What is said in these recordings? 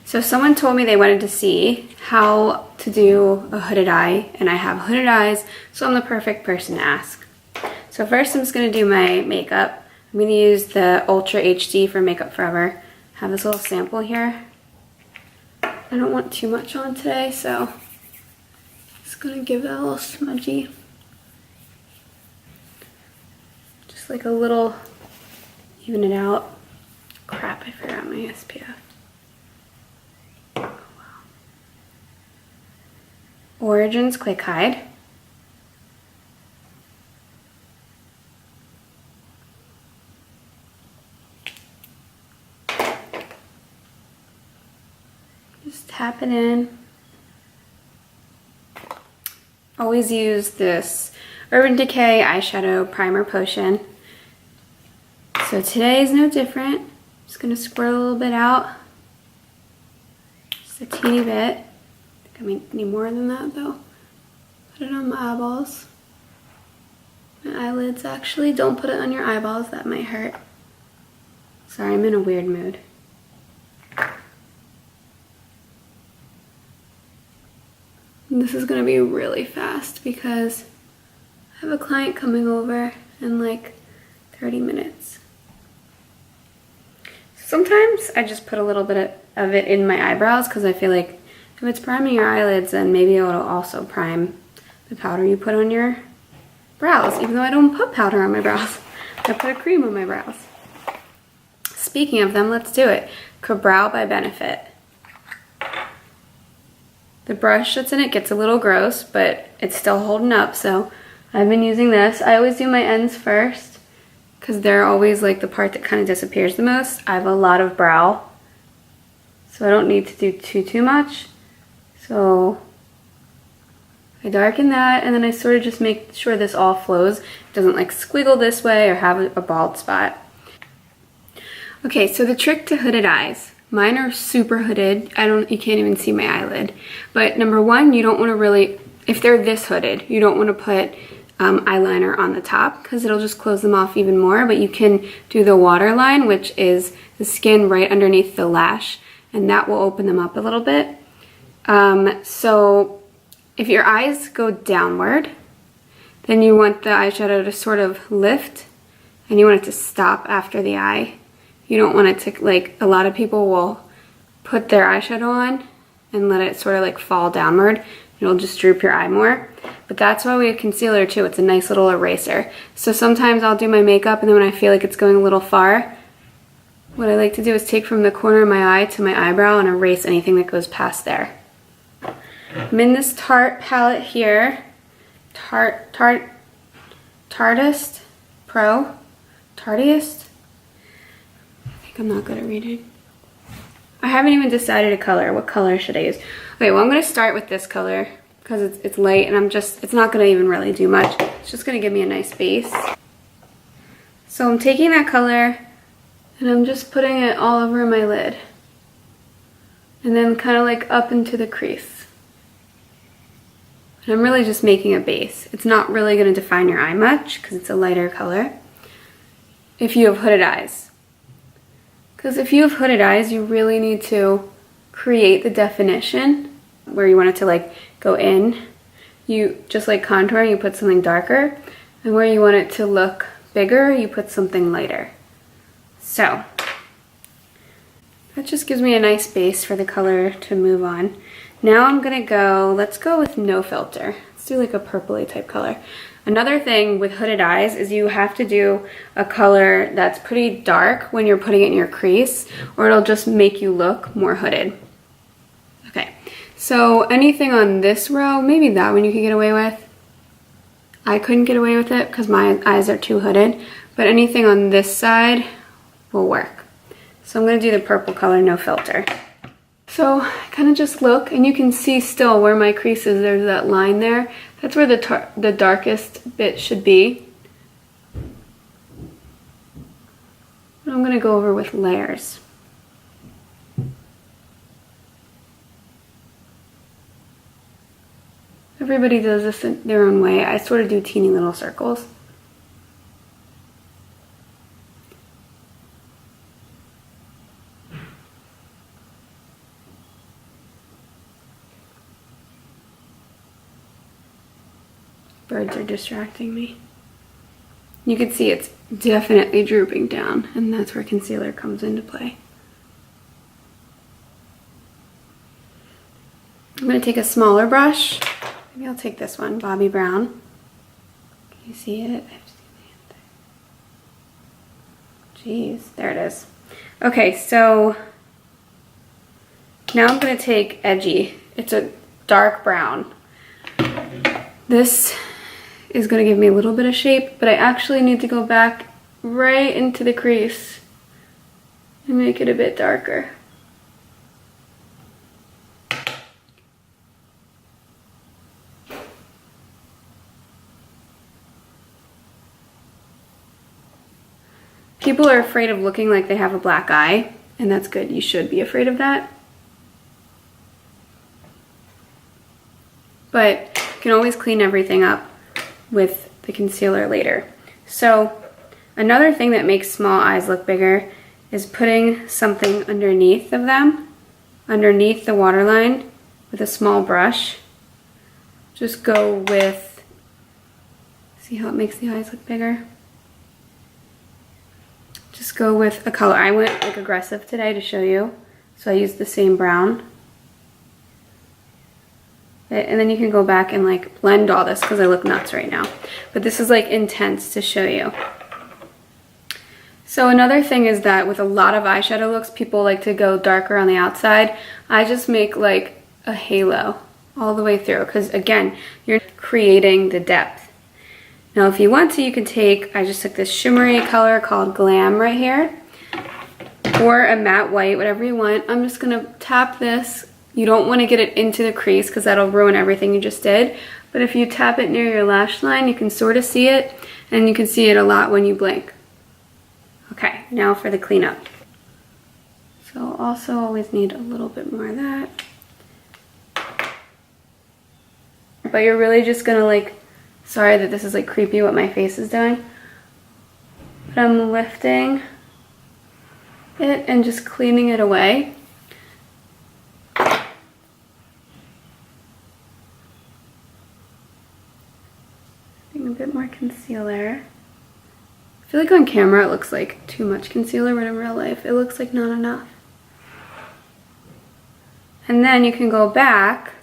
So someone told me they wanted to see how to do a hooded eye, and I have hooded eyes, so I'm the perfect person to ask. So first I'm just gonna do my makeup. I'm gonna use the Ultra HD for Makeup Forever. I have this little sample here. I don't want too much on today, so just gonna give that a little smudgy. Just like a little, even it out. Crap, I forgot my SPF. Oh, wow. Origins Quick Hide. Just tap it in. Always use this Urban Decay Eyeshadow Primer Potion. So today is no different. Just gonna squirt a little bit out. Just a teeny bit. I think I may need more than that though. Put it on my eyeballs. My eyelids actually. Don't put it on your eyeballs, that might hurt. Sorry, I'm in a weird mood. And this is gonna be really fast because I have a client coming over in like 30 minutes. Sometimes I just put a little bit of it in my eyebrows because I feel like if it's priming your eyelids, then maybe it'll also prime the powder you put on your brows, even though I don't put powder on my brows. I put a cream on my brows. Speaking of them, let's do it. Brow by Benefit. The brush that's in it gets a little gross, but it's still holding up, so I've been using this. I always do my ends first because they're always like the part that kind of disappears the most. I have a lot of brow, so I don't need to do too much. So I darken that, and then I sort of just make sure this all flows. It doesn't like squiggle this way or have a bald spot. Okay, so the trick to hooded eyes. Mine are super hooded. You can't even see my eyelid. But number one, you don't want to really, if they're this hooded, you don't want to put eyeliner on the top because it'll just close them off even more. But you can do the waterline, which is the skin right underneath the lash, and that will open them up a little bit. So if your eyes go downward, then you want the eyeshadow to sort of lift, and you want it to stop after the eye. You don't want it to, like, a lot of people will put their eyeshadow on and let it sort of like fall downward. It'll just droop your eye more. But that's why we have concealer too. It's a nice little eraser. So sometimes I'll do my makeup, and then when I feel like it's going a little far, what I like to do is take from the corner of my eye to my eyebrow and erase anything that goes past there. I'm in this Tarte palette here. Tarteist Pro. Tarteist? I'm not good at reading. I haven't even decided a color. What color should I use? Okay, well, I'm going to start with this color because it's light, and it's not going to even really do much. It's just going to give me a nice base. So I'm taking that color and I'm just putting it all over my lid. And then kind of like up into the crease. And I'm really just making a base. It's not really going to define your eye much because it's a lighter color if you have hooded eyes. Because if you have hooded eyes, you really need to create the definition where you want it to like go in. You just like contouring, you put something darker, and where you want it to look bigger, you put something lighter. So that just gives me a nice base for the color to move on. Now I'm gonna go, let's go with no filter. Let's do like a purpley type color. Another thing with hooded eyes is you have to do a color that's pretty dark when you're putting it in your crease, or it'll just make you look more hooded. Okay, so anything on this row, maybe that one you could get away with. I couldn't get away with it because my eyes are too hooded, but anything on this side will work. So I'm gonna do the purple color, no filter. So kind of just look, and you can see still where my crease is, there's that line there. That's where the darkest bit should be. But I'm gonna go over with layers. Everybody does this in their own way. I sort of do teeny little circles. Birds are distracting me. You can see it's definitely drooping down, and that's where concealer comes into play. I'm going to take a smaller brush. Maybe I'll take this one, Bobbi Brown. Can you see it? Jeez, there it is. Okay, so now I'm going to take Edgy. It's a dark brown. This is going to give me a little bit of shape, but I actually need to go back right into the crease and make it a bit darker. People are afraid of looking like they have a black eye, and that's good. You should be afraid of that. But you can always clean everything up with the concealer later. So another thing that makes small eyes look bigger is putting something underneath of them, underneath the waterline with a small brush. Just go with, see how it makes the eyes look bigger? Just go with a color. I went like aggressive today to show you, so I used the same brown. And then you can go back and like blend all this because I look nuts right now. But this is like intense to show you. So another thing is that with a lot of eyeshadow looks, people like to go darker on the outside. I just make like a halo all the way through because again, you're creating the depth. Now if you want to, you can take, I just took this shimmery color called Glam right here, or a matte white, whatever you want. I'm just gonna tap this. You don't wanna get it into the crease because that'll ruin everything you just did. But if you tap it near your lash line, you can sort of see it, and you can see it a lot when you blink. Okay, now for the cleanup. So also always need a little bit more of that. But you're really just gonna like, sorry that this is like creepy what my face is doing, but I'm lifting it and just cleaning it away. Adding a bit more concealer. I feel like on camera it looks like too much concealer, but in real life it looks like not enough. And then you can go back.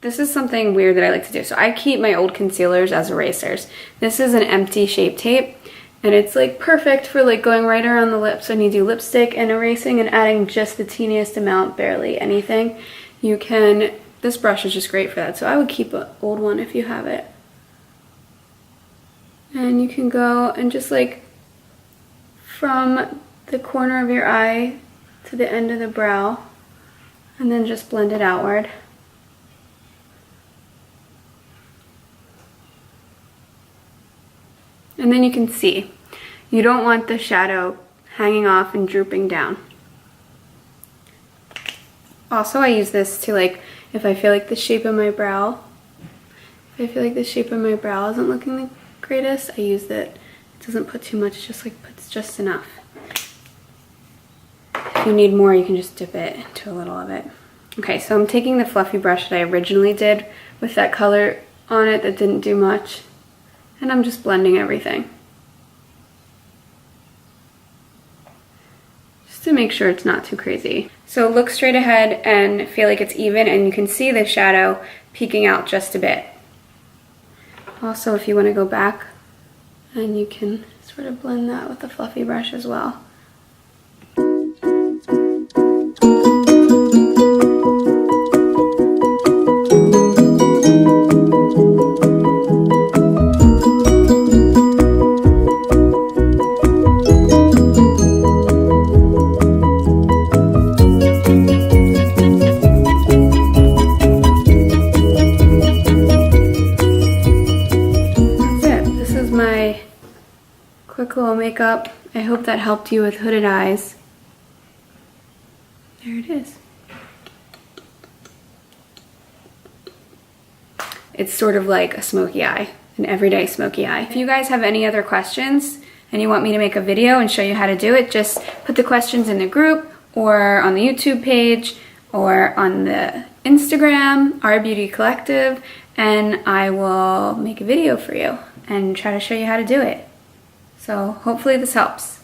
This is something weird that I like to do. So I keep my old concealers as erasers. This is an empty shape tape, and it's like perfect for like going right around the lips when you do lipstick and erasing and adding just the teeniest amount, barely anything. You can, this brush is just great for that. So I would keep an old one if you have it. And you can go and just like from the corner of your eye to the end of the brow, and then just blend it outward. And then you can see, you don't want the shadow hanging off and drooping down. Also, I use this to like, if I feel like the shape of my brow, isn't looking the greatest, I use that. It doesn't put too much, just like puts just enough. If you need more, you can just dip it into a little of it. Okay, so I'm taking the fluffy brush that I originally did with that color on it that didn't do much. And I'm just blending everything. Just to make sure it's not too crazy. So look straight ahead and feel like it's even, and you can see the shadow peeking out just a bit. Also, if you want to go back, and you can sort of blend that with the fluffy brush as well. Quick little makeup. I hope that helped you with hooded eyes. There it is. It's sort of like a smoky eye, an everyday smoky eye. If you guys have any other questions and you want me to make a video and show you how to do it, just put the questions in the group or on the YouTube page or on the Instagram, Our Beauty Collective, and I will make a video for you and try to show you how to do it. So hopefully this helps.